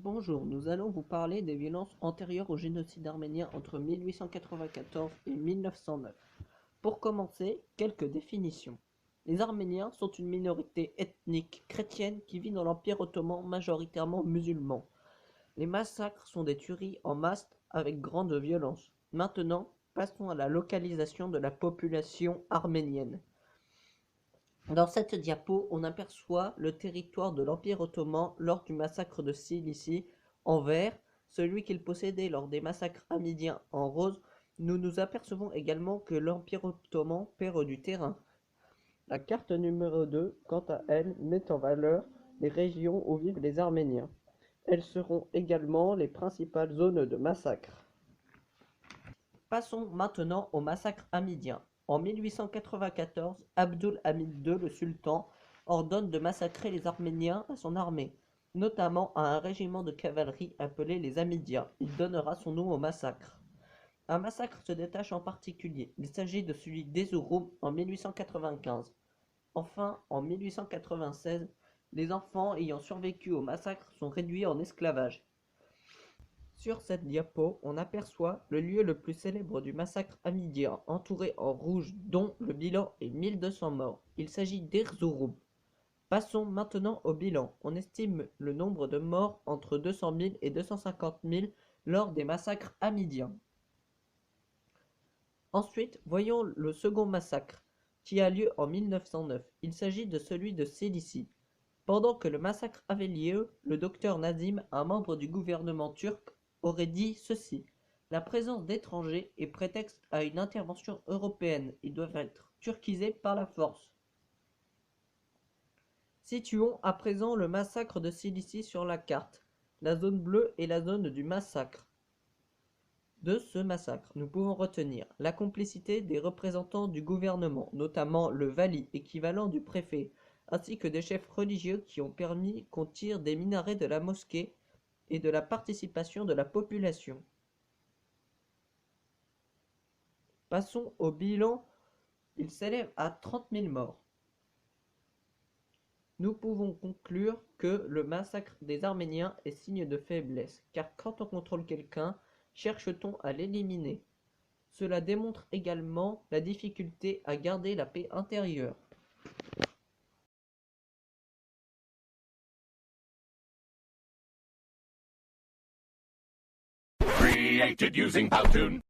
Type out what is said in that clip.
Bonjour, nous allons vous parler des violences antérieures au génocide arménien entre 1894 et 1909. Pour commencer, quelques définitions. Les Arméniens sont une minorité ethnique chrétienne qui vit dans l'Empire ottoman majoritairement musulman. Les massacres sont des tueries en masse avec grande violence. Maintenant, passons à la localisation de la population arménienne. Dans cette diapo, on aperçoit le territoire de l'Empire ottoman lors du massacre de Cilicie en vert, celui qu'il possédait lors des massacres hamidiens en rose. Nous nous apercevons également que l'Empire ottoman perd du terrain. La carte numéro 2, quant à elle, met en valeur les régions où vivent les Arméniens. Elles seront également les principales zones de massacre. Passons maintenant au massacre hamidien. En 1894, Abdul-Hamid II, le sultan, ordonne de massacrer les Arméniens à son armée, notamment à un régiment de cavalerie appelé les Hamidiens. Il donnera son nom au massacre. Un massacre se détache en particulier. Il s'agit de celui d'Erzurum en 1895. Enfin, en 1896, les enfants ayant survécu au massacre sont réduits en esclavage. Sur cette diapo, on aperçoit le lieu le plus célèbre du massacre hamidien, entouré en rouge, dont le bilan est 1200 morts. Il s'agit d'Erzurum. Passons maintenant au bilan. On estime le nombre de morts entre 200 000 et 250 000 lors des massacres hamidiens. Ensuite, voyons le second massacre, qui a lieu en 1909. Il s'agit de celui de Cilicie. Pendant que le massacre avait lieu, le docteur Nazim, un membre du gouvernement turc, aurait dit ceci: la présence d'étrangers est prétexte à une intervention européenne. Ils doivent être turquisés par la force. Situons à présent le massacre de Cilicie sur la carte. La zone bleue est la zone du massacre. De ce massacre, nous pouvons retenir la complicité des représentants du gouvernement, notamment le vali, équivalent du préfet, ainsi que des chefs religieux qui ont permis qu'on tire des minarets de la mosquée, et de la participation de la population. Passons au bilan, il s'élève à 30 000 morts. Nous pouvons conclure que le massacre des Arméniens est signe de faiblesse, car quand on contrôle quelqu'un, cherche-t-on à l'éliminer? Cela démontre également la difficulté à garder la paix intérieure. Created using Powtoon.